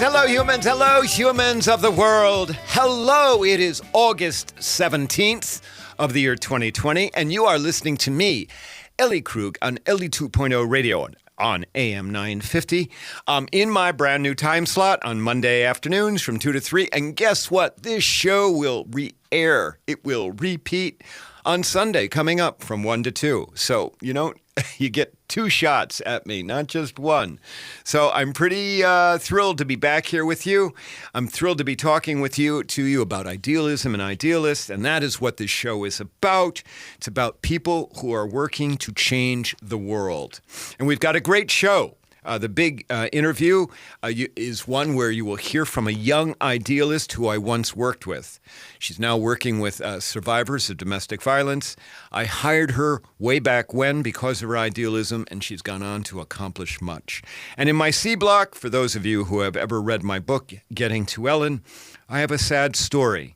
hello, humans of the world. Hello, it is August 17th of the year 2020, and you are listening to me, Ellie Krug, on Ellie 2.0 radio on AM 950, in my brand new time slot on Monday afternoons from 2 to 3. And guess what? This show will re-air. It will repeat on Sunday coming up from 1 to 2. So, you get two shots at me, not just one. So I'm pretty thrilled to be back here with you. I'm thrilled to be talking to you about idealism and idealists, and that is what this show is about. It's about people who are working to change the world. And we've got a great show. The big interview is one where you will hear from a young idealist who I once worked with. She's now working with survivors of domestic violence. I hired her way back when because of her idealism, and she's gone on to accomplish much. And in my C block, for those of you who have ever read my book, Getting to Ellen, I have a sad story,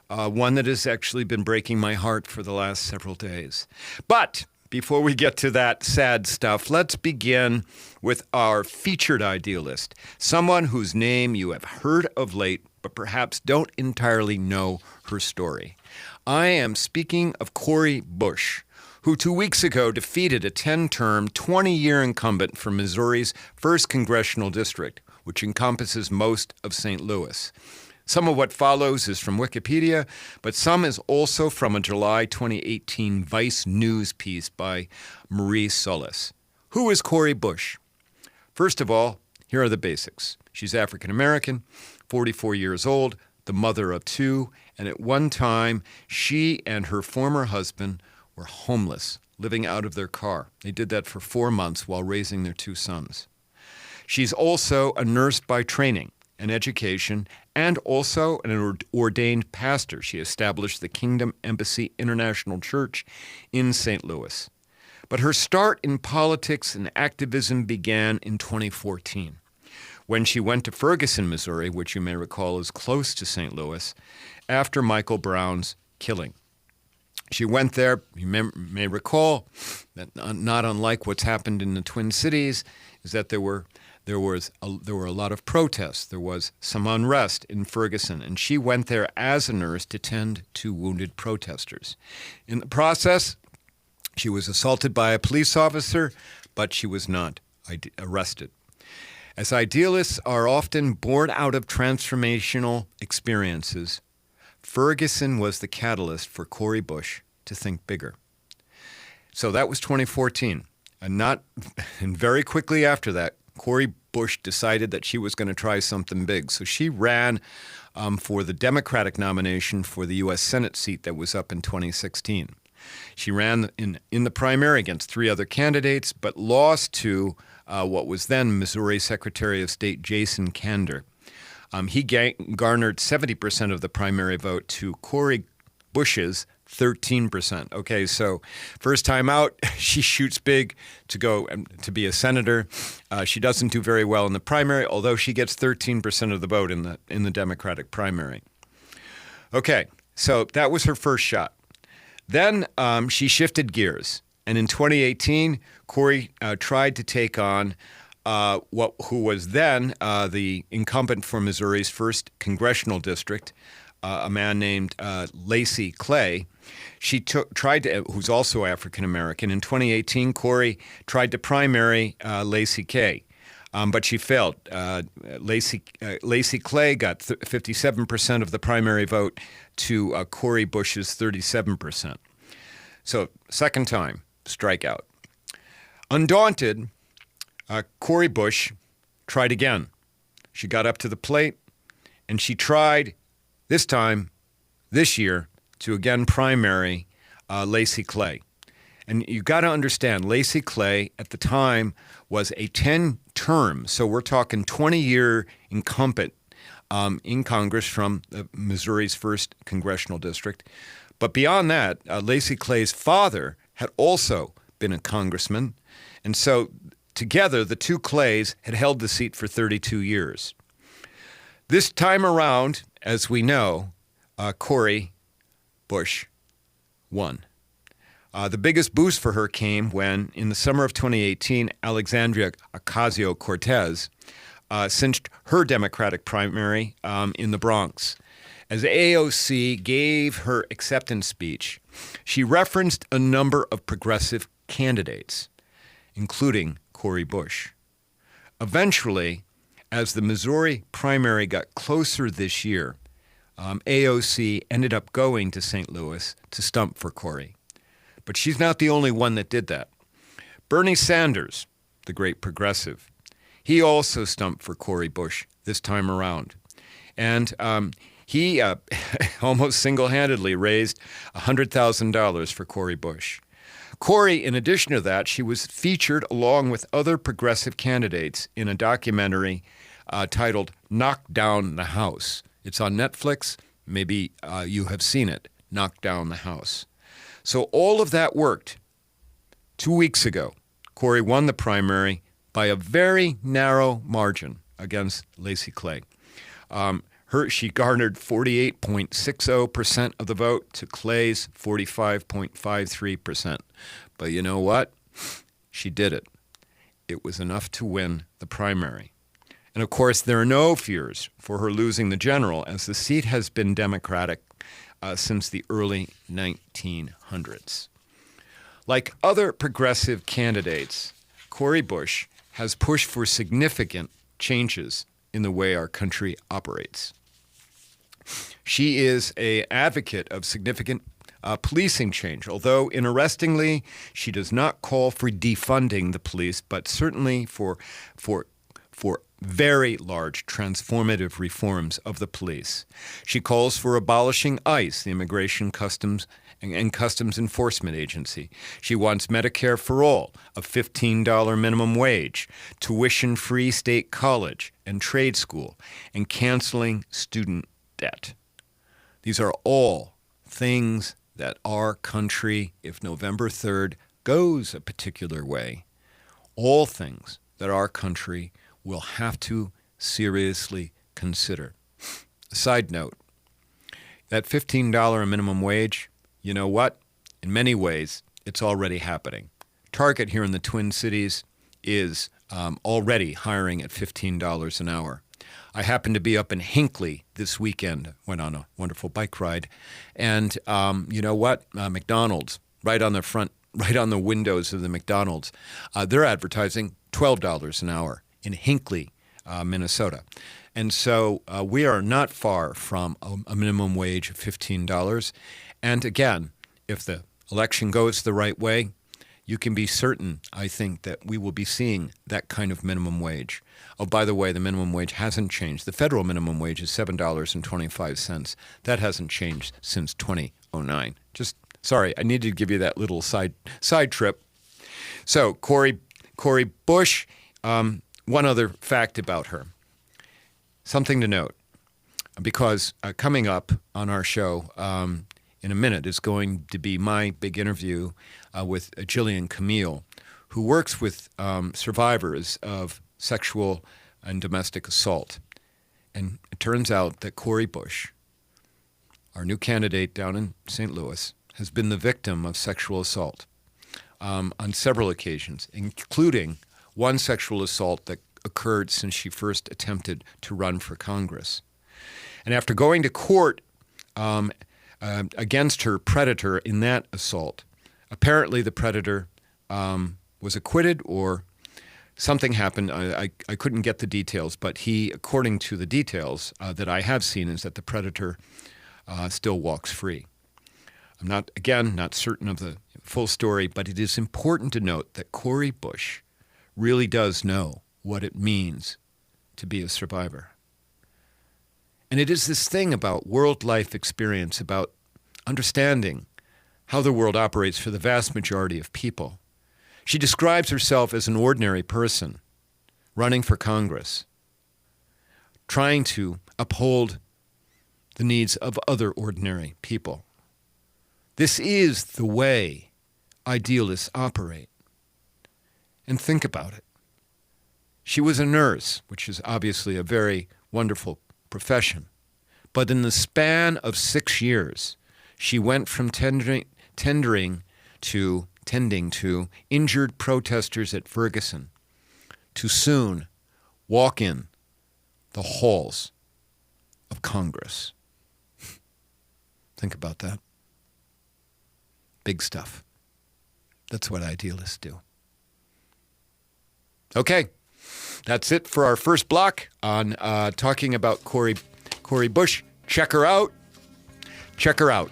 one that has actually been breaking my heart for the last several days. But before we get to that sad stuff, let's begin with our featured idealist, someone whose name you have heard of late, but perhaps don't entirely know her story. I am speaking of Cori Bush, who 2 weeks ago defeated a 10-term, 20-year incumbent from Missouri's 1st Congressional District, which encompasses most of St. Louis. Some of what follows is from Wikipedia, but some is also from a July 2018 Vice News piece by Marie Solis. Who is Cori Bush? First of all, here are the basics. She's African American, 44 years old, the mother of two, and at one time, she and her former husband were homeless, living out of their car. They did that for 4 months while raising their two sons. She's also a nurse by training and education, and also an ordained pastor. She established the Kingdom Embassy International Church in St. Louis. But her start in politics and activism began in 2014, when she went to Ferguson, Missouri, which you may recall is close to St. Louis, after Michael Brown's killing. She went there, you may recall, that not unlike what's happened in the Twin Cities, is that there were a lot of protests. There was some unrest in Ferguson, and she went there as a nurse to tend to wounded protesters. In the process, she was assaulted by a police officer, but she was not arrested. As idealists are often born out of transformational experiences, Ferguson was the catalyst for Cori Bush to think bigger. So that was 2014. And very quickly after that, Cori Bush decided that she was going to try something big. So she ran for the Democratic nomination for the U.S. Senate seat that was up in 2016. She ran in the primary against 3 other candidates, but lost to what was then Missouri Secretary of State Jason Kander. He garnered 70% of the primary vote to Cori Bush's 13%. Okay, so first time out, she shoots big to go to be a senator. She doesn't do very well in the primary, although she gets 13% of the vote in the Democratic primary. Okay, so that was her first shot. Then she shifted gears, and in 2018, Cori tried to take on who was then the incumbent for Missouri's 1st Congressional District, a man named Lacy Clay. Who's also African American. In 2018, Cori tried to primary Lacy Clay, but she failed. Lacy Clay got 57% of the primary vote to Cori Bush's 37%. So second time, strikeout. Undaunted, Cori Bush tried again. She got up to the plate, and she tried this year, to again primary Lacy Clay. And you got to understand, Lacy Clay at the time was a 10-term, so we're talking 20-year incumbent in Congress from Missouri's 1st Congressional District. But beyond that, Lacy Clay's father had also been a congressman, and so together the two Clays had held the seat for 32 years. This time around, as we know, Cori Bush won. The biggest boost for her came when, in the summer of 2018, Alexandria Ocasio-Cortez cinched her Democratic primary in the Bronx. As AOC gave her acceptance speech, she referenced a number of progressive candidates, including Cori Bush. Eventually, as the Missouri primary got closer this year, AOC ended up going to St. Louis to stump for Cori. But she's not the only one that did that. Bernie Sanders, the great progressive, he also stumped for Cori Bush this time around. And he almost single-handedly raised $100,000 for Cori Bush. Cori, in addition to that, she was featured along with other progressive candidates in a documentary titled Knock Down the House. It's on Netflix. Maybe you have seen it, Knock Down the House. So all of that worked. 2 weeks ago, Cori won the primary by a very narrow margin against Lacy Clay. She garnered 48.60% of the vote to Clay's 45.53%. But you know what? She did it. It was enough to win the primary. And of course, there are no fears for her losing the general, as the seat has been Democratic since the early 1900s. Like other progressive candidates, Cori Bush has pushed for significant changes in the way our country operates. She is an advocate of significant policing change, although interestingly, she does not call for defunding the police, but certainly for very large transformative reforms of the police. She calls for abolishing ICE, the Immigration Customs and Customs Enforcement Agency. She wants Medicare for all, a $15 minimum wage, tuition-free state college and trade school, and canceling student debt. These are all things that our country, if November 3rd goes a particular way, all things that our country will have to seriously consider. A side note, that $15 minimum wage, you know what? In many ways, it's already happening. Target here in the Twin Cities is already hiring at $15 an hour. I happened to be up in Hinckley this weekend, went on a wonderful bike ride, and you know what? McDonald's, right on the windows of the McDonald's, they're advertising $12 an hour in Hinckley, Minnesota. And so we are not far from a minimum wage of $15. And again, if the election goes the right way, you can be certain, I think, that we will be seeing that kind of minimum wage. Oh, by the way, the minimum wage hasn't changed. The federal minimum wage is $7.25. That hasn't changed since 2009. Sorry, I needed to give you that little side trip. So Cori Bush, one other fact about her, something to note, because coming up on our show in a minute is going to be my big interview with Jillian Chmiel, who works with survivors of sexual and domestic assault. And it turns out that Cori Bush, our new candidate down in St. Louis, has been the victim of sexual assault on several occasions, including one sexual assault that occurred since she first attempted to run for Congress. And after going to court against her predator in that assault, apparently the predator was acquitted or something happened. I couldn't get the details, but he, according to the details that I have seen, is that the predator still walks free. I'm not certain of the full story, but it is important to note that Cori Bush really does know what it means to be a survivor. And it is this thing about world life experience, about understanding how the world operates for the vast majority of people. She describes herself as an ordinary person running for Congress, trying to uphold the needs of other ordinary people. This is the way idealists operate. And think about it. She was a nurse, which is obviously a very wonderful profession. But in the span of 6 years, she went from tending to injured protesters at Ferguson to soon walk in the halls of Congress. Think about that. Big stuff. That's what idealists do. Okay, that's it for our first block on talking about Cori Bush. Check her out. Check her out.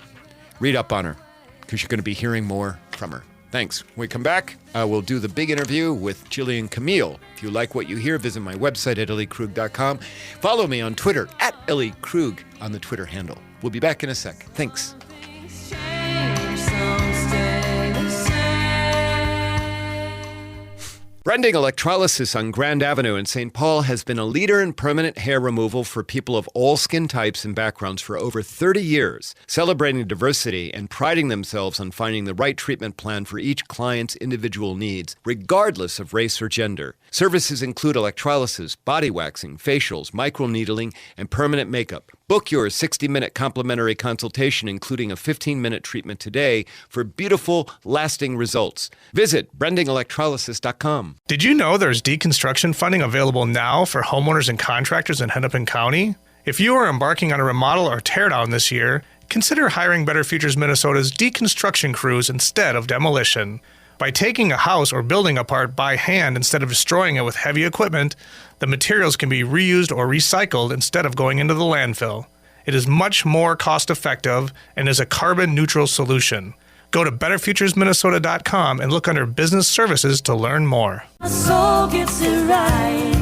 Read up on her, because you're going to be hearing more from her. Thanks. When we come back, we'll do the big interview with Jillian Chmiel. If you like what you hear, visit my website at elliekrug.com. Follow me on Twitter at elliekrug on the Twitter handle. We'll be back in a sec. Thanks. Brending Electrolysis on Grand Avenue in St. Paul has been a leader in permanent hair removal for people of all skin types and backgrounds for over 30 years, celebrating diversity and priding themselves on finding the right treatment plan for each client's individual needs, regardless of race or gender. Services include electrolysis, body waxing, facials, microneedling, and permanent makeup. Book your 60-minute complimentary consultation, including a 15-minute treatment today for beautiful, lasting results. Visit brendingelectrolysis.com. Did you know there's deconstruction funding available now for homeowners and contractors in Hennepin County? If you are embarking on a remodel or teardown this year, consider hiring Better Futures Minnesota's deconstruction crews instead of demolition. By taking a house or building apart by hand instead of destroying it with heavy equipment, the materials can be reused or recycled instead of going into the landfill. It is much more cost-effective and is a carbon-neutral solution. Go to betterfuturesminnesota.com and look under Business Services to learn more. My soul gets it right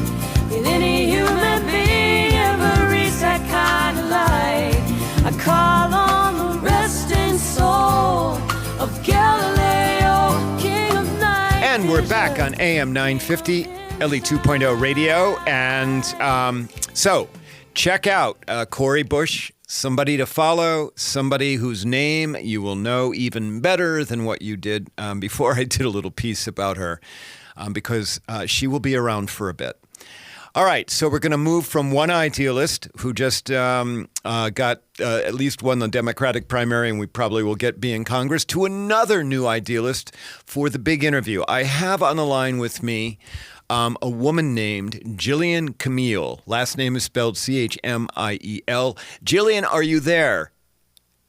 with any human being ever reached that kind of light. I call on the resting soul of Galileo, King of Night. And we're back on AM 950, Ellie 2.0 radio. And so check out Cori Bush. Somebody to follow, somebody whose name you will know even better than what you did before. I did a little piece about her because she will be around for a bit. All right, so we're going to move from one idealist who just got at least won the Democratic primary, and we probably will be in Congress, to another new idealist for the big interview. I have on the line with me a woman named Jillian Chmiel. Last name is spelled Chmiel. Jillian, are you there?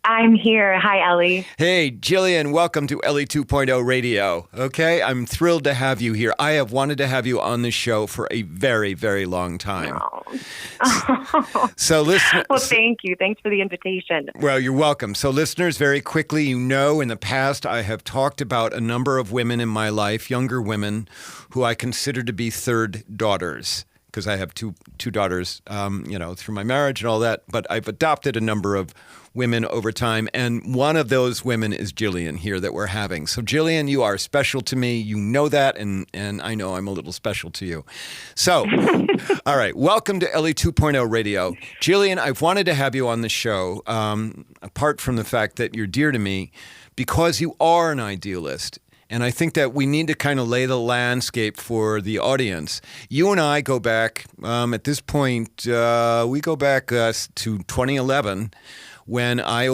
I'm here. Hi, Ellie. Hey, Jillian, welcome to Ellie 2.0 Radio. Okay, I'm thrilled to have you here. I have wanted to have you on the show for a very, very long time. Oh. So listen. Well, thank you. Thanks for the invitation. Well, you're welcome. So listeners, very quickly, you know, in the past, I have talked about a number of women in my life, younger women, who I consider to be third daughters, because I have two daughters, through my marriage and all that. But I've adopted a number of women over time, and one of those women is Jillian here that we're having. So Jillian, you are special to me. You know that, and I know I'm a little special to you. So, all right, welcome to Ellie 2.0 Radio. Jillian, I've wanted to have you on the show, apart from the fact that you're dear to me, because you are an idealist. And I think that we need to kind of lay the landscape for the audience. You and I go back, at this point, we go back to 2011, when I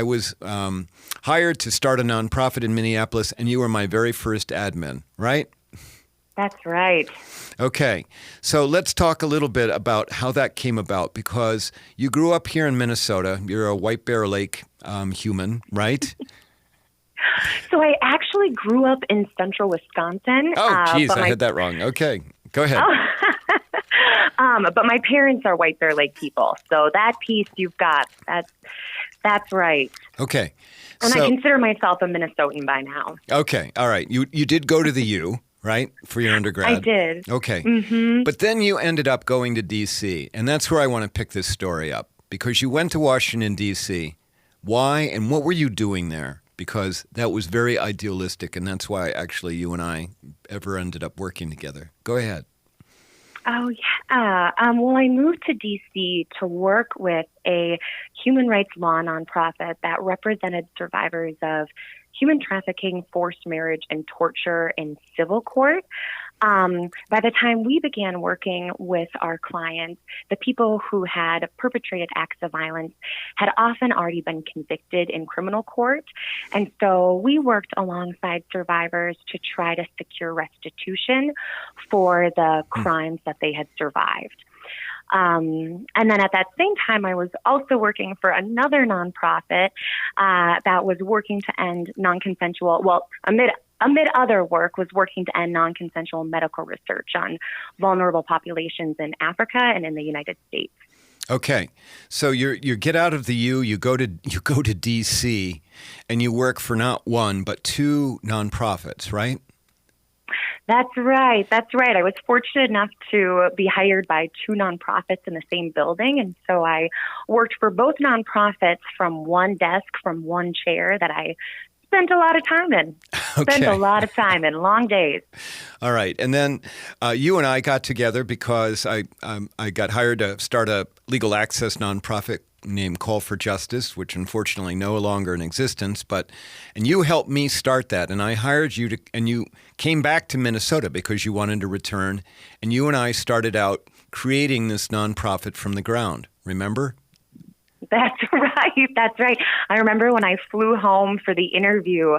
was hired to start a nonprofit in Minneapolis, and you were my very first admin, right? That's right. Okay. So let's talk a little bit about how that came about, because you grew up here in Minnesota. You're a White Bear Lake human, right? So I actually grew up in central Wisconsin. Oh, geez, I had that wrong. Okay, go ahead. But my parents are White Bear Lake people, so that piece you've got, that's right. Okay. And I consider myself a Minnesotan by now. Okay, all right. You did go to the U, right, for your undergrad? I did. Okay. Mm-hmm. But then you ended up going to D.C., and that's where I want to pick this story up, because you went to Washington, D.C. Why, and what were you doing there? Because that was very idealistic, and that's why actually you and I ever ended up working together. Go ahead. Oh, yeah. Well, I moved to D.C. to work with a human rights law nonprofit that represented survivors of human trafficking, forced marriage, and torture in civil court. By the time we began working with our clients, the people who had perpetrated acts of violence had often already been convicted in criminal court. And so we worked alongside survivors to try to secure restitution for the crimes that they had survived. And then at that same time, I was also working for another nonprofit that was working to end non-consensual, well, amid other work, was working to end non-consensual medical research on vulnerable populations in Africa and in the United States. Okay, so you get out of the U, you go to DC, and you work for not one but two nonprofits, right? That's right. I was fortunate enough to be hired by two nonprofits in the same building, and so I worked for both nonprofits from one desk, from one chair that I spent a lot of time in. Spent a lot of time in, long days. All right. And then you and I got together because I got hired to start a legal access nonprofit named Call for Justice, which unfortunately no longer in existence. And you helped me start that. And I hired you and you came back to Minnesota because you wanted to return. And you and I started out creating this nonprofit from the ground. Remember? That's right. I remember when I flew home for the interview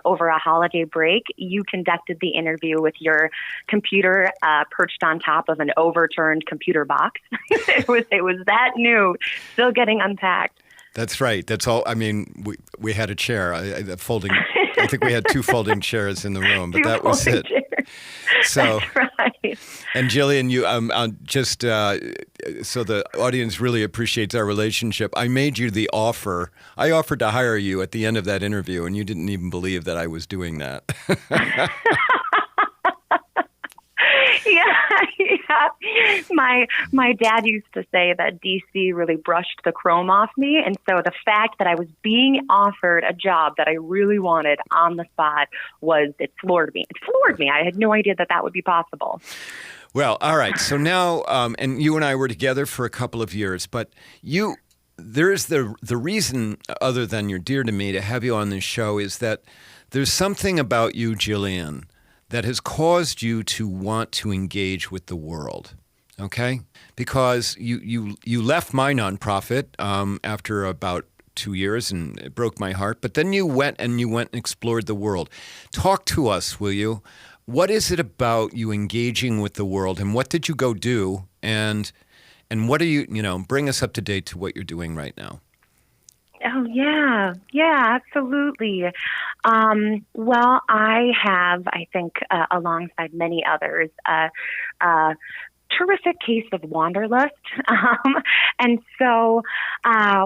over a holiday break, you conducted the interview with your computer perched on top of an overturned computer box. It was that new, still getting unpacked. That's right. That's all. I mean, we had a chair, I think we had two folding chairs in the room, but that was it. Chairs. So, that's right. And Jillian, you just so the audience really appreciates our relationship. I made you the offer. I offered to hire you at the end of that interview, and you didn't even believe that I was doing that. Yeah. My dad used to say that DC really brushed the chrome off me, and so the fact that I was being offered a job that I really wanted on the spot it floored me. I had no idea that would be possible. Well, all right. So now, and you and I were together for a couple of years, but there's the reason, other than you're dear to me, to have you on this show is that there's something about you, Jillian, that has caused you to want to engage with the world, okay? Because you left my nonprofit after about 2 years, and it broke my heart. But then you went and explored the world. Talk to us, will you? What is it about you engaging with the world, and what did you go do? And what are you bring us up to date to what you're doing right now. Oh, yeah, absolutely. Well, I have, I think, alongside many others, a terrific case of wanderlust. And so,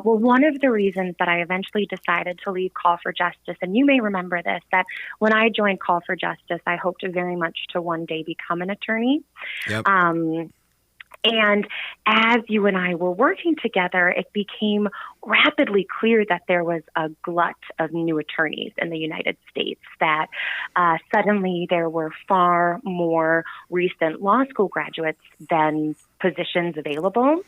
one of the reasons that I eventually decided to leave Call for Justice, and you may remember this, that when I joined Call for Justice, I hoped very much to one day become an attorney. Yep. And as you and I were working together, it became rapidly clear that there was a glut of new attorneys in the United States, that suddenly there were far more recent law school graduates than positions available.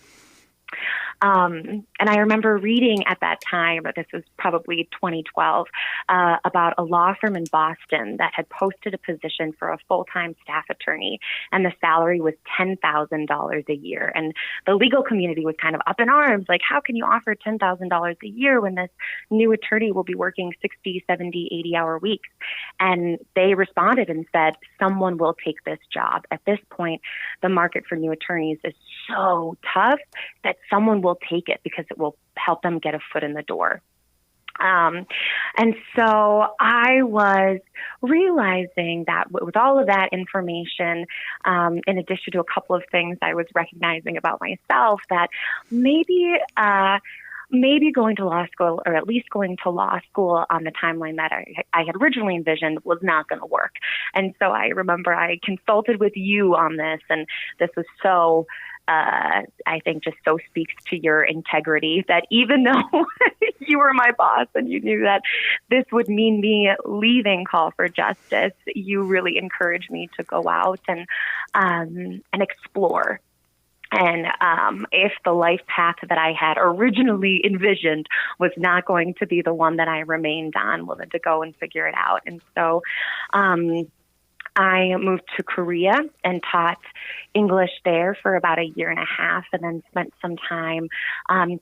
And I remember reading at that time, this was probably 2012, about a law firm in Boston that had posted a position for a full-time staff attorney, and the salary was $10,000 a year. And the legal community was kind of up in arms, like, how can you offer $10,000 a year when this new attorney will be working 60, 70, 80-hour weeks? And they responded and said, someone will take this job. At this point, the market for new attorneys is so tough that someone will take it because it will help them get a foot in the door. And so I was realizing that with all of that information, in addition to a couple of things I was recognizing about myself, that maybe going to law school, or at least going to law school on the timeline that I had originally envisioned, was not going to work. And so I remember I consulted with you on this, and this was so I think just so speaks to your integrity, that even though you were my boss and you knew that this would mean me leaving Call for Justice, you really encouraged me to go out and explore. And if the life path that I had originally envisioned was not going to be the one that I remained on, well, then to go and figure it out. And so I moved to Korea and taught English there for about a year and a half, and then spent some time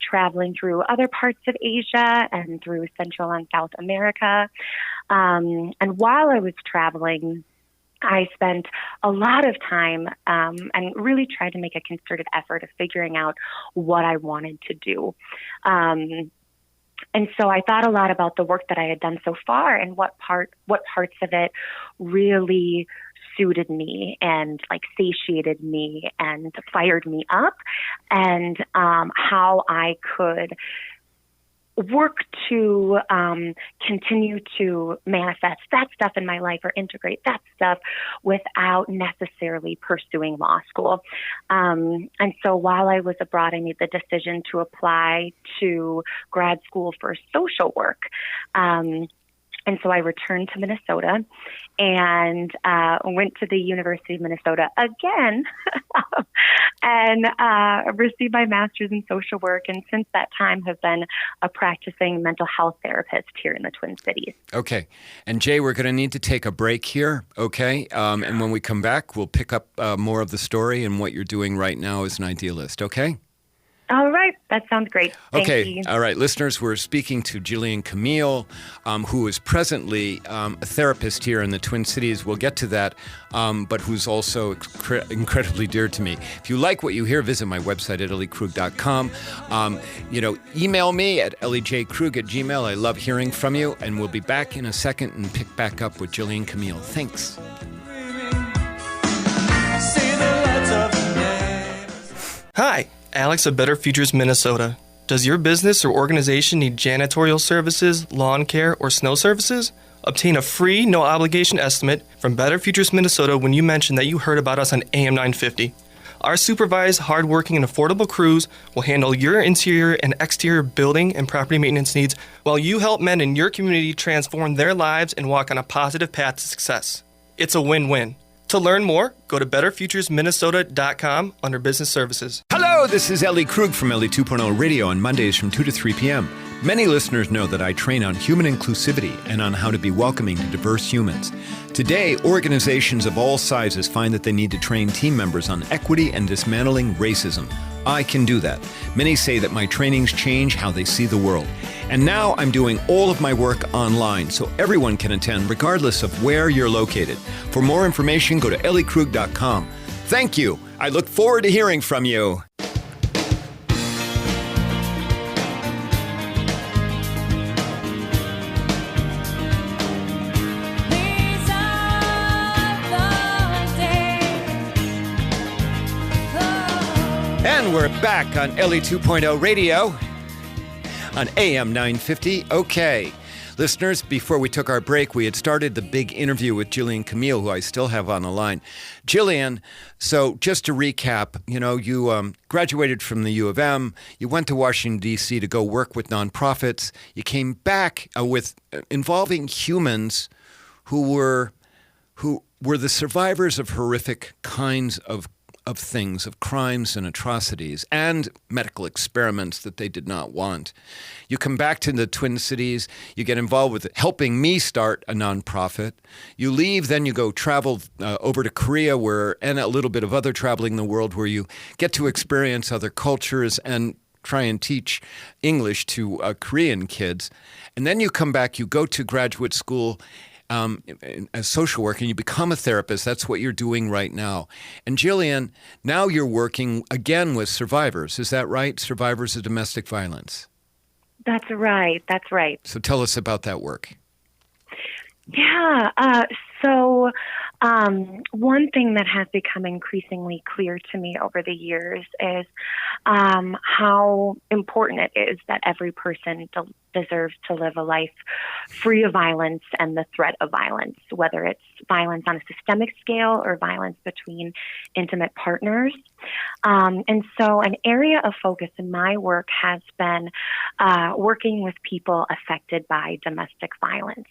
traveling through other parts of Asia and through Central and South America. And while I was traveling, I spent a lot of time and really tried to make a concerted effort of figuring out what I wanted to do. And so I thought a lot about the work that I had done so far and what parts of it really suited me and like satiated me and fired me up, and how I could work to continue to manifest that stuff in my life or integrate that stuff without necessarily pursuing law school. And so while I was abroad, I made the decision to apply to grad school for social work. And so I returned to Minnesota and went to the University of Minnesota again and received my master's in social work. And since that time have been a practicing mental health therapist here in the Twin Cities. Okay. And Jay, we're going to need to take a break here, okay? And when we come back, we'll pick up more of the story and what you're doing right now as an idealist, okay? All right. That sounds great. Thank you. All right. Listeners, we're speaking to Jillian Chmiel, who is presently a therapist here in the Twin Cities. We'll get to that, but who's also incredibly dear to me. If you like what you hear, visit my website at elliekrug.com. Email me at elliejkrug@gmail.com. I love hearing from you, and we'll be back in a second and pick back up with Jillian Chmiel. Thanks. Hi. Alex of Better Futures Minnesota. Does your business or organization need janitorial services, lawn care, or snow services? Obtain a free, no-obligation estimate from Better Futures Minnesota when you mention that you heard about us on AM 950. Our supervised, hardworking, and affordable crews will handle your interior and exterior building and property maintenance needs while you help men in your community transform their lives and walk on a positive path to success. It's a win-win. To learn more, go to betterfuturesminnesota.com under Business Services. Hello, this is Ellie Krug from Ellie 2.0 Radio on Mondays from 2 to 3 p.m. Many listeners know that I train on human inclusivity and on how to be welcoming to diverse humans. Today, organizations of all sizes find that they need to train team members on equity and dismantling racism. I can do that. Many say that my trainings change how they see the world. And now I'm doing all of my work online, so everyone can attend regardless of where you're located. For more information, go to elliekrug.com. Thank you. I look forward to hearing from you. And we're back on Ellie 2.0 Radio on AM 950. Okay. Listeners, before we took our break, we had started the big interview with Jillian Chmiel, who I still have on the line. Jillian, so just to recap, you graduated from the U of M. You went to Washington, D.C. to go work with nonprofits. You came back with involving humans who were the survivors of horrific kinds of things, of crimes and atrocities, and medical experiments that they did not want. You come back to the Twin Cities, you get involved with helping me start a nonprofit. You leave, then you go travel over to Korea, and a little bit of other traveling the world, where you get to experience other cultures and try and teach English to Korean kids. And then you come back, you go to graduate school as social worker, and you become a therapist. That's what you're doing right now. And Jillian, now you're working again with survivors. Is that right? Survivors of domestic violence. That's right. That's right. So tell us about that work. Yeah. So one thing that has become increasingly clear to me over the years is how important it is that every person deserves to live a life free of violence and the threat of violence, whether it's violence on a systemic scale or violence between intimate partners. And so an area of focus in my work has been working with people affected by domestic violence.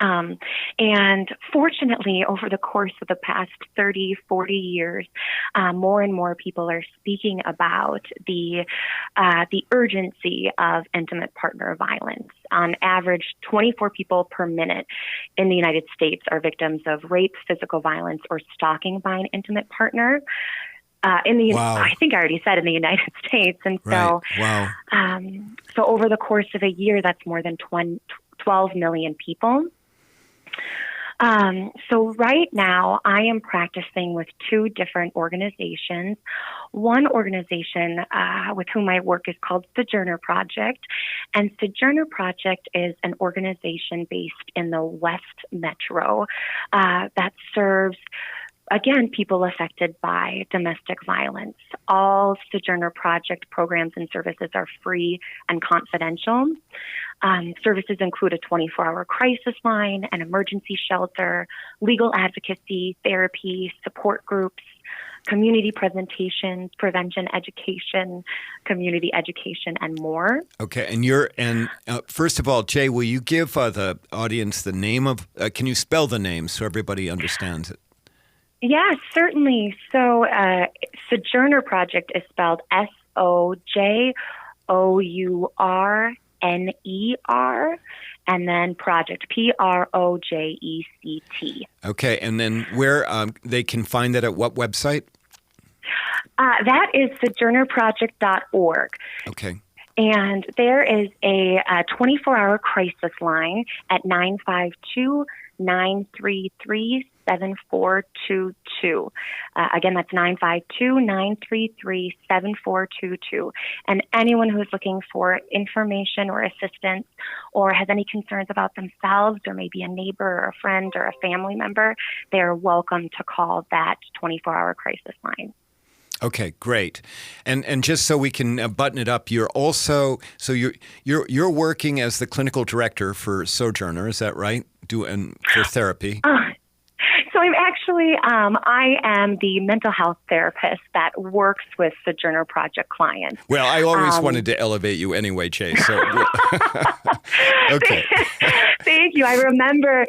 And fortunately, over the course of the past 30, 40 years, more and more people are speaking about the urgency of intimate partner violence. On average, 24 people per minute in the United States are victims of rape, physical violence, or stalking by an intimate partner. Wow. I think I already said in the United States. And so, right. Wow. So over the course of a year, that's more than 12 million people. So right now, I am practicing with two different organizations. One organization with whom I work is called Sojourner Project, and Sojourner Project is an organization based in the West Metro that serves, again, people affected by domestic violence. All Sojourner Project programs and services are free and confidential. Services include a 24-hour crisis line, an emergency shelter, legal advocacy, therapy, support groups, community presentations, prevention education, community education, and more. Okay, and first of all, Jay, will you give the audience the name of? Can you spell the name so everybody understands it? Yeah, certainly. So Sojourner Project is spelled Sojourner, and then Project, Project. Okay, and then where they can find that at what website? That is sojournerproject.org. Okay. And there is a 24-hour crisis line at 952-933-7422. Again, that's 952-933-7422. And anyone who is looking for information or assistance or has any concerns about themselves or maybe a neighbor or a friend or a family member, they are welcome to call that 24-hour crisis line. Okay, great. And just so we can button it up, you're also you're working as the clinical director for Sojourner, is that right? For therapy. So I'm actually, I am the mental health therapist that works with Sojourner Project clients. Well, I always wanted to elevate you anyway, Chase. So. Okay. Thank you. I remember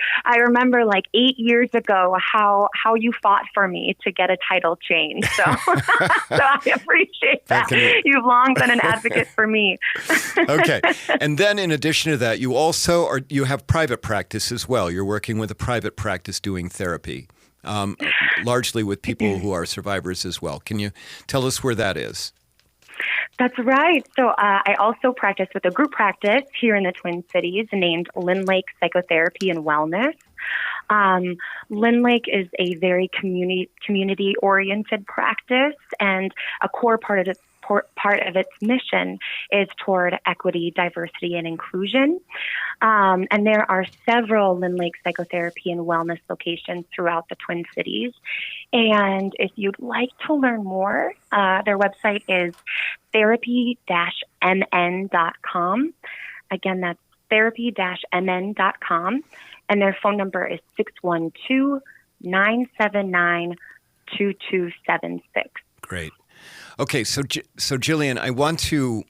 like 8 years ago how you fought for me to get a title change. So, so I appreciate that. You've long been an advocate for me. Okay. And then in addition to that, you have private practice as well. You're working with a private practice doing therapy, largely with people who are survivors as well. Can you tell us where that is? That's right. So I also practice with a group practice here in the Twin Cities named Lynn Lake Psychotherapy and Wellness. Lynn Lake is a very community-oriented practice, and a core part of its mission is toward equity, diversity, and inclusion. And there are several Lynn Lake Psychotherapy and Wellness locations throughout the Twin Cities. And if you'd like to learn more, their website is therapy-mn.com. Again, that's therapy-mn.com. And their phone number is 612-979-2276. Great. Okay, so Jillian, I want to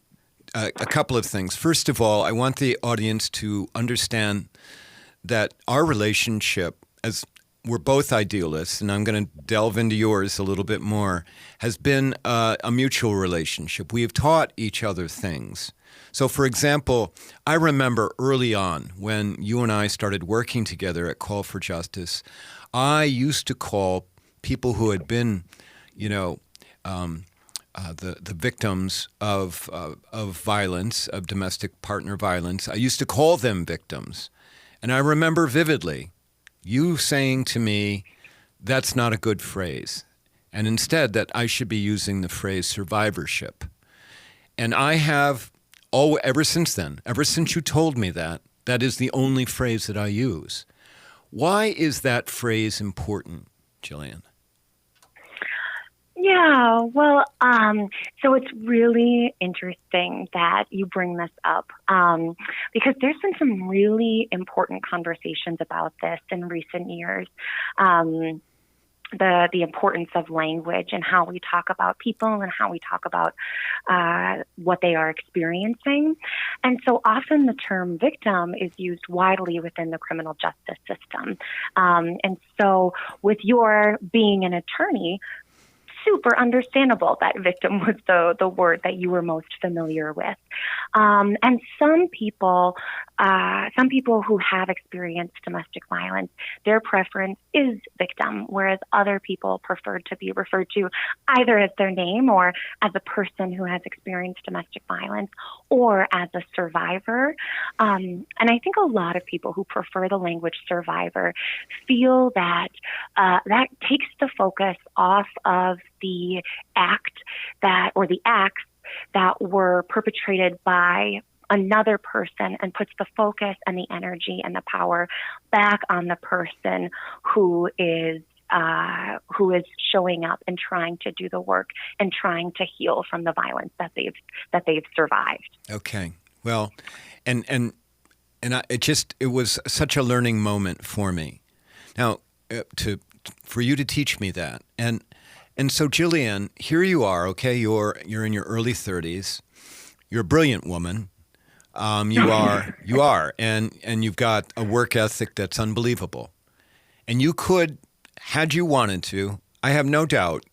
a couple of things. First of all, I want the audience to understand that our relationship, as we're both idealists, and I'm going to delve into yours a little bit more, has been a mutual relationship. We have taught each other things. So, for example, I remember early on when you and I started working together at Call for Justice, I used to call people who had been, the victims of violence, of domestic partner violence. I used to call them victims. And I remember vividly you saying to me, that's not a good phrase. And instead that I should be using the phrase survivorship. And I have, ever since then, ever since you told me that, that is the only phrase that I use. Why is that phrase important, Jillian? Yeah, well, so it's really interesting that you bring this up because there's been some really important conversations about this in recent years. The importance of language and how we talk about people and how we talk about what they are experiencing. And so often the term victim is used widely within the criminal justice system. And so with your being an attorney, super understandable that victim was the word that you were most familiar with. And some people who have experienced domestic violence, their preference is victim, whereas other people prefer to be referred to either as their name or as a person who has experienced domestic violence or as a survivor. And I think a lot of people who prefer the language survivor feel that that takes the focus off of the act or the acts that were perpetrated by another person and puts the focus and the energy and the power back on the person who is showing up and trying to do the work and trying to heal from the violence that they've survived. Okay. Well, and it was such a learning moment for me. Now, for you to teach me that, and so Jillian, here you are. Okay, you're in your early 30s. You're a brilliant woman. You are, and you've got a work ethic that's unbelievable. And you could, had you wanted to, I have no doubt,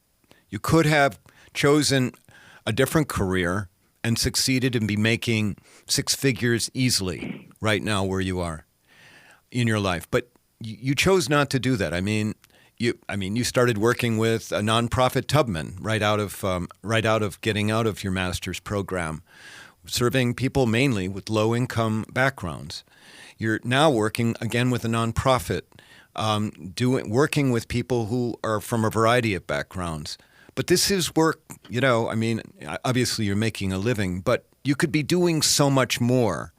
you could have chosen a different career and succeeded and be making six figures easily right now where you are in your life. But you chose not to do that. I mean, you started working with a nonprofit Tubman right out of getting out of your master's program, serving people mainly with low-income backgrounds. You're now working again with a nonprofit, working with people who are from a variety of backgrounds. But this is work, obviously you're making a living, but you could be doing so much more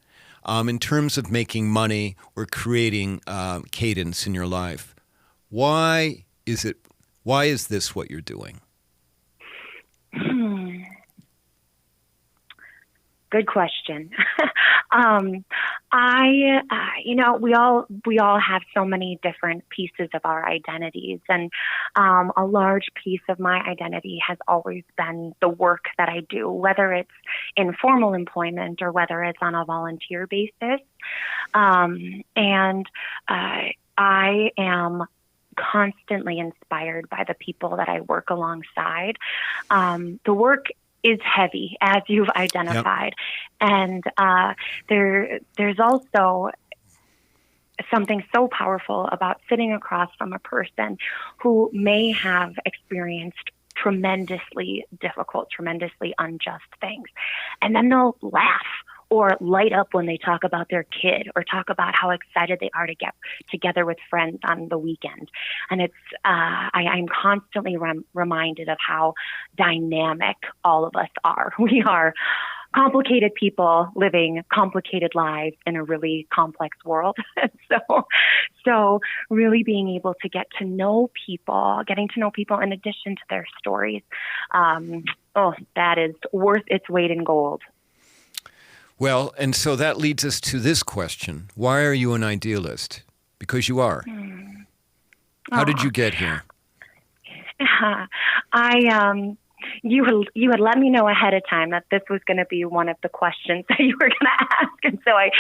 in terms of making money or creating cadence in your life. Why is this what you're doing? Good question. We all have so many different pieces of our identities, and a large piece of my identity has always been the work that I do, whether it's in formal employment or whether it's on a volunteer basis. And I am constantly inspired by the people that I work alongside. The work is heavy, as you've identified. Yep. And there's also something so powerful about sitting across from a person who may have experienced tremendously difficult, tremendously unjust things. And then they'll laugh or light up when they talk about their kid or talk about how excited they are to get together with friends on the weekend. And it's, I'm constantly reminded of how dynamic all of us are. We are complicated people living complicated lives in a really complex world. So really being able to getting to know people in addition to their stories, that is worth its weight in gold. Well, and so that leads us to this question. Why are you an idealist? Because you are. How did you get here? You had let me know ahead of time that this was going to be one of the questions that you were going to ask. And so I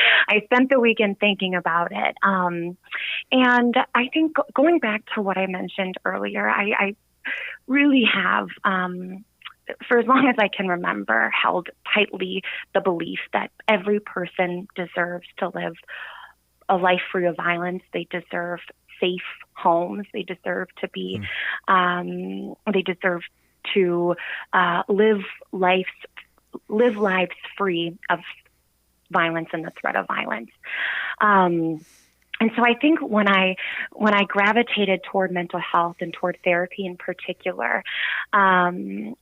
spent the weekend thinking about it. And I think going back to what I mentioned earlier, I really have, for as long as I can remember, held tightly the belief that every person deserves to live a life free of violence. They deserve safe homes. They deserve to be, they deserve to live lives free of violence and the threat of violence. And so I think when I gravitated toward mental health and toward therapy in particular, I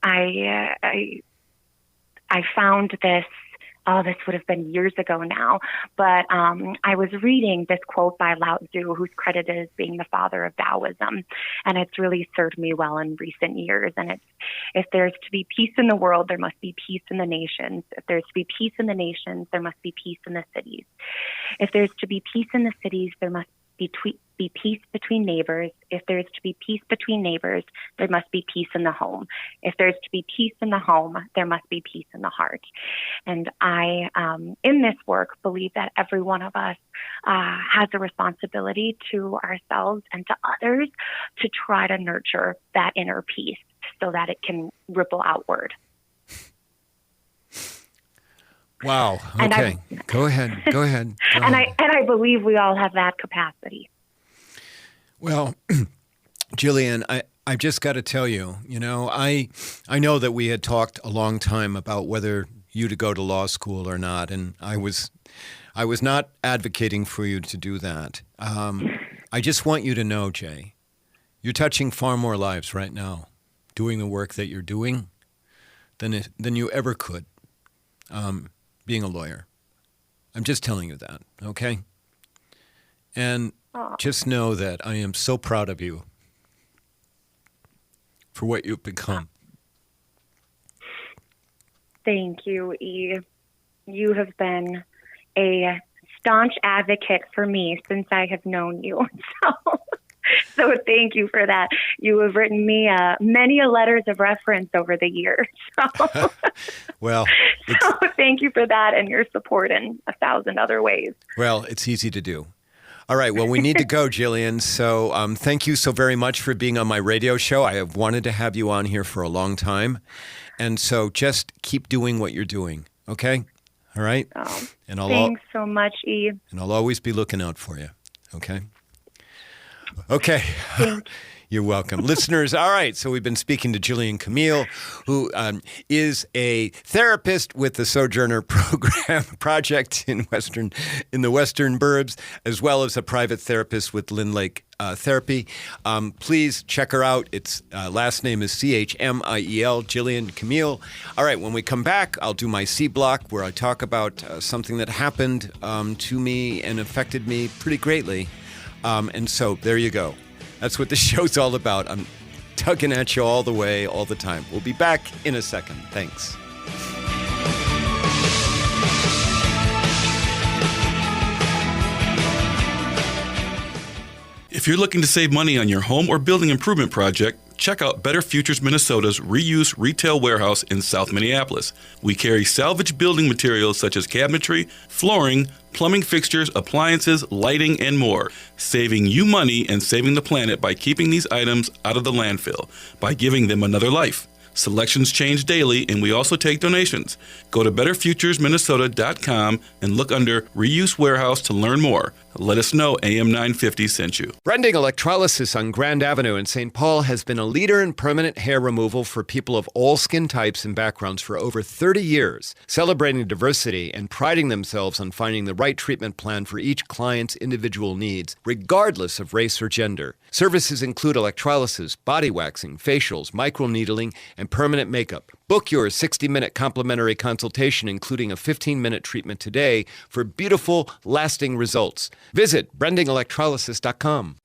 found this. This would have been years ago now, but I was reading this quote by Lao Tzu, who's credited as being the father of Taoism, and it's really served me well in recent years. And it's, if there's to be peace in the world, there must be peace in the nations. If there's to be peace in the nations, there must be peace in the cities. If there's to be peace in the cities, there must be peace between neighbors. If there's to be peace between neighbors, there must be peace in the home. If there's to be peace in the home, there must be peace in the heart. And I, in this work, believe that every one of us has a responsibility to ourselves and to others to try to nurture that inner peace. so that it can ripple outward. Wow. Okay. Go ahead. And I believe we all have that capacity. Well, Jillian, I just got to tell you, I know that we had talked a long time about whether you to go to law school or not, and I was not advocating for you to do that. I just want you to know, Jay, you're touching far more lives right now, doing the work that you're doing, than you ever could, being a lawyer. I'm just telling you that, okay? And just know that I am so proud of you for what you've become. Thank you, E. You have been a staunch advocate for me since I have known you. So thank you for that. You have written me many letters of reference over the years. So. Well, so thank you for that and your support in 1,000 other ways. Well, it's easy to do. All right. Well, we need to go, Jillian. So thank you so very much for being on my radio show. I have wanted to have you on here for a long time. And so just keep doing what you're doing. Okay? All right? Oh, thanks so much, E. And I'll always be looking out for you. Okay? Okay. You're welcome. Listeners, all right, so we've been speaking to Jillian Chmiel, who is a therapist with the Sojourner Project in the Western Burbs, as well as a private therapist with Lynn Lake Therapy. Please check her out. Its last name is Chmiel, Jillian Chmiel. All right, when we come back, I'll do my C block where I talk about something that happened to me and affected me pretty greatly. And so there you go. That's what the show's all about. I'm tugging at you all the way, all the time. We'll be back in a second. Thanks. If you're looking to save money on your home or building improvement project, check out Better Futures Minnesota's reuse retail warehouse in South Minneapolis. We carry salvage building materials such as cabinetry, flooring, plumbing fixtures, appliances, lighting, and more, saving you money and saving the planet by keeping these items out of the landfill, by giving them another life. Selections change daily, and we also take donations. Go to betterfuturesminnesota.com and look under Reuse Warehouse to learn more. Let us know AM 950 sent you. Brending Electrolysis on Grand Avenue in St. Paul has been a leader in permanent hair removal for people of all skin types and backgrounds for over 30 years, celebrating diversity and priding themselves on finding the right treatment plan for each client's individual needs, regardless of race or gender. Services include electrolysis, body waxing, facials, microneedling, and permanent makeup. Book your 60-minute complimentary consultation, including a 15-minute treatment today for beautiful, lasting results. Visit brendingelectrolysis.com.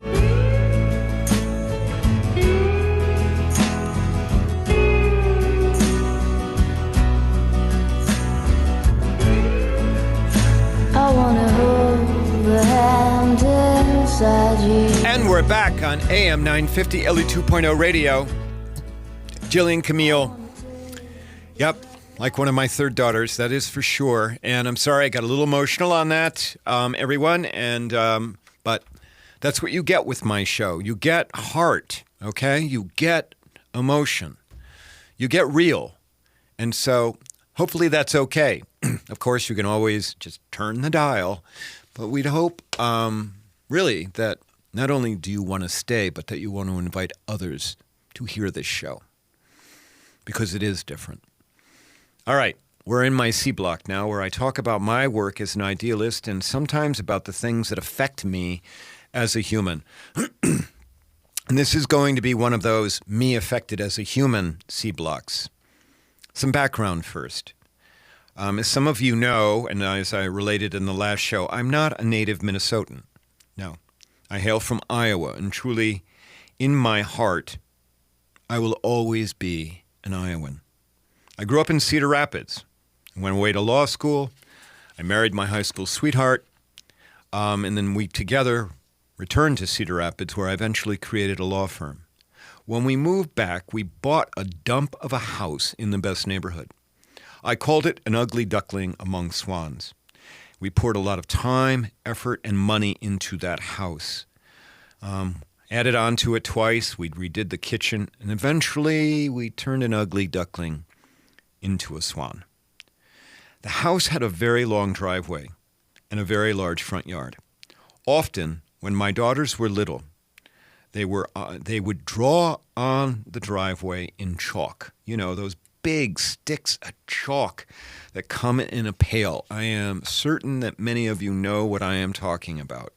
I wanna hold the hand inside you. And we're back on AM 950 Ellie 2.0 radio. Jillian Chmiel. Yep, like one of my third daughters, that is for sure. And I'm sorry I got a little emotional on that, everyone. And but that's what you get with my show. You get heart, okay? You get emotion. You get real. And so hopefully that's okay. Of course, you can always just turn the dial. But we'd hope, really, that not only do you want to stay, but that you want to invite others to hear this show. Because it is different. All right, we're in my C block now, where I talk about my work as an idealist and sometimes about the things that affect me as a human. And this is going to be one of those me affected as a human C blocks. Some background first. As some of you know, and as I related in the last show, I'm not a native Minnesotan. No, I hail from Iowa, and truly, in my heart, I will always be an Iowan. I grew up in Cedar Rapids. I went away to law school. I married my high school sweetheart. And then we together returned to Cedar Rapids, where I eventually created a law firm. When we moved back, we bought a dump of a house in the best neighborhood. I called it an ugly duckling among swans. We poured a lot of time, effort, and money into that house. Added on to it twice, we redid the kitchen, and eventually we turned an ugly duckling into a swan. The house had a very long driveway and a very large front yard. Often, when my daughters were little, they would draw on the driveway in chalk. You know, those big sticks of chalk that come in a pail. I am certain that many of you know what I am talking about.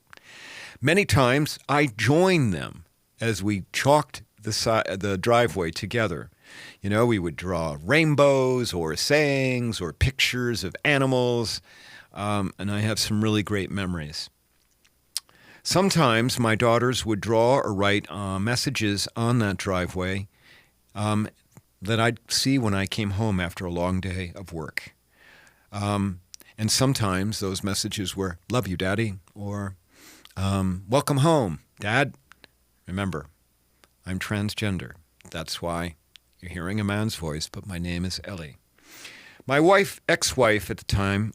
Many times, I joined them as we chalked the driveway together. You know, we would draw rainbows or sayings or pictures of animals, and I have some really great memories. Sometimes my daughters would draw or write messages on that driveway that I'd see when I came home after a long day of work. And sometimes those messages were, "Love you, Daddy," or "Welcome home, Dad." Remember, I'm transgender. That's why you're hearing a man's voice, but my name is Ellie. My ex-wife at the time,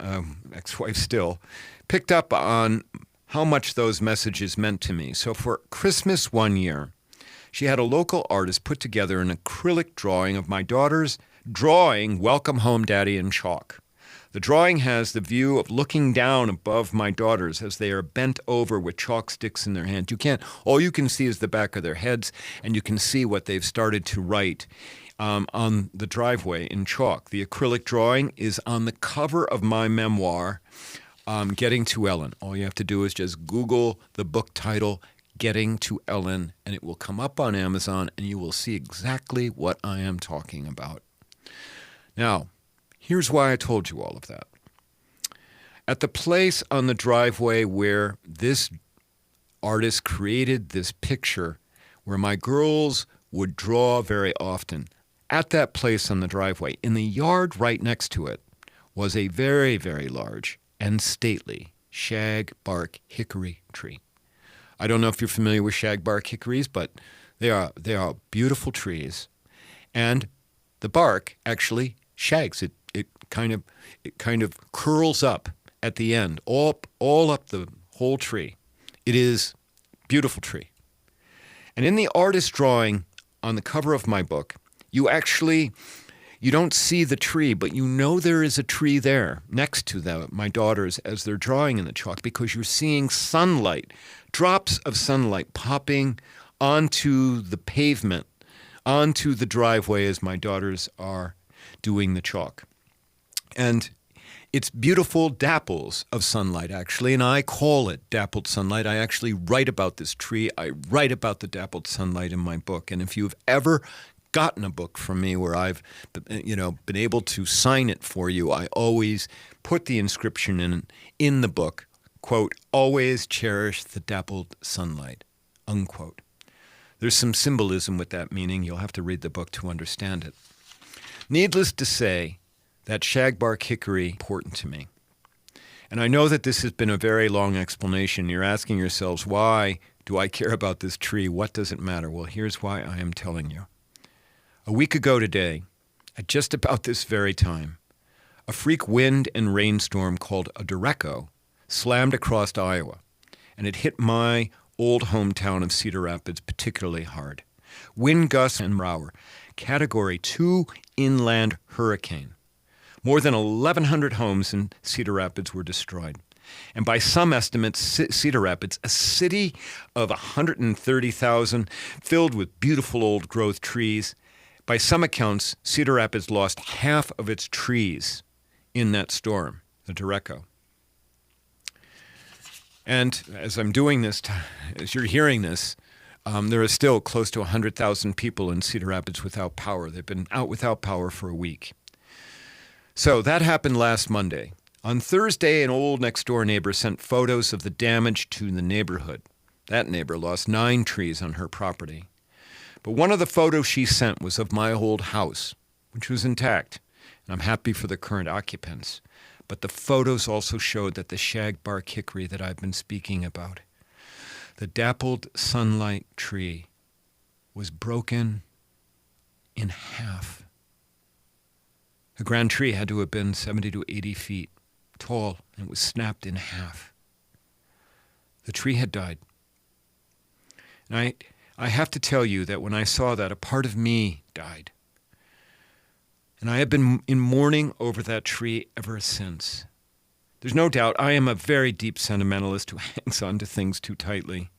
ex-wife still, picked up on how much those messages meant to me. So for Christmas one year, she had a local artist put together an acrylic drawing of my daughters drawing "Welcome Home, Daddy" in chalk. The drawing has the view of looking down above my daughters as they are bent over with chalk sticks in their hand. All you can see is the back of their heads, and you can see what they've started to write on the driveway in chalk. The acrylic drawing is on the cover of my memoir, Getting to Ellen. All you have to do is just Google the book title, Getting to Ellen, and it will come up on Amazon, and you will see exactly what I am talking about. Now, here's why I told you all of that. At the place on the driveway where this artist created this picture, where my girls would draw very often, at that place on the driveway, in the yard right next to it, was a very, very large and stately shagbark hickory tree. I don't know if you're familiar with shagbark hickories, but they are beautiful trees. And the bark actually shags. It kind of curls up at the end, all up the whole tree. It is a beautiful tree. And in the artist drawing on the cover of my book, you don't see the tree, but you know there is a tree there next to my daughters as they're drawing in the chalk, because you're seeing sunlight, drops of sunlight popping onto the pavement, onto the driveway as my daughters are doing the chalk. And it's beautiful dapples of sunlight, actually, and I call it dappled sunlight. I actually write about this tree. I write about the dappled sunlight in my book. And if you've ever gotten a book from me where I've been able to sign it for you, I always put the inscription in the book, quote, "Always cherish the dappled sunlight," unquote. There's some symbolism with that meaning. You'll have to read the book to understand it. Needless to say, that shagbark hickory is important to me. And I know that this has been a very long explanation. You're asking yourselves, why do I care about this tree? What does it matter? Well, here's why I am telling you. A week ago today, at just about this very time, a freak wind and rainstorm called a derecho slammed across Iowa, and it hit my old hometown of Cedar Rapids particularly hard. Wind gusts and Brower, Category 2 inland hurricane. More than 1,100 homes in Cedar Rapids were destroyed. And by some estimates, Cedar Rapids, a city of 130,000 filled with beautiful old growth trees, by some accounts, Cedar Rapids lost half of its trees in that storm, the derecho. And as I'm doing this, as you're hearing this, there are still close to 100,000 people in Cedar Rapids without power. They've been out without power for a week. So that happened last Monday. On Thursday, an old next-door neighbor sent photos of the damage to the neighborhood. That neighbor lost 9 trees on her property. But one of the photos she sent was of my old house, which was intact, and I'm happy for the current occupants. But the photos also showed that the shagbark hickory that I've been speaking about, the dappled sunlight tree, was broken in half. The grand tree had to have been 70 to 80 feet tall, and it was snapped in half. The tree had died. And I have to tell you that when I saw that, a part of me died. And I have been in mourning over that tree ever since. There's no doubt I am a very deep sentimentalist who hangs on to things too tightly.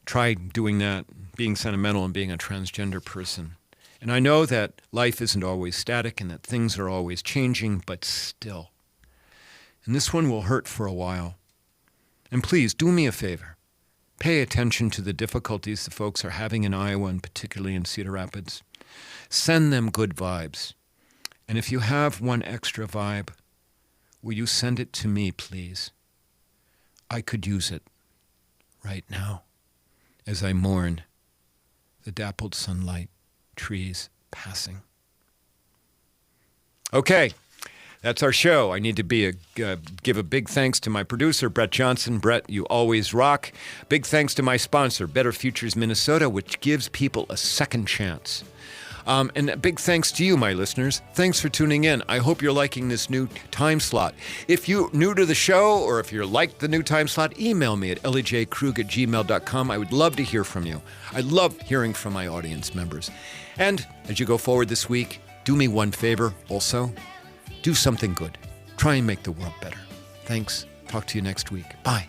Try doing that, being sentimental and being a transgender person. And I know that life isn't always static and that things are always changing, but still. And this one will hurt for a while. And please, do me a favor. Pay attention to the difficulties the folks are having in Iowa and particularly in Cedar Rapids. Send them good vibes. And if you have one extra vibe, will you send it to me, please? I could use it right now as I mourn the dappled sunlight, trees passing. Okay, that's our show. I need to give a big thanks to my producer, Brett Johnson. Brett, you always rock. Big thanks to my sponsor, Better Futures Minnesota, which gives people a second chance. And a big thanks to you, my listeners. Thanks for tuning in. I hope you're liking this new time slot. If you're new to the show or if you liked the new time slot, email me at elliejkrug@gmail.com. I would love to hear from you. I love hearing from my audience members. And as you go forward this week, do me one favor also. Do something good. Try and make the world better. Thanks. Talk to you next week. Bye.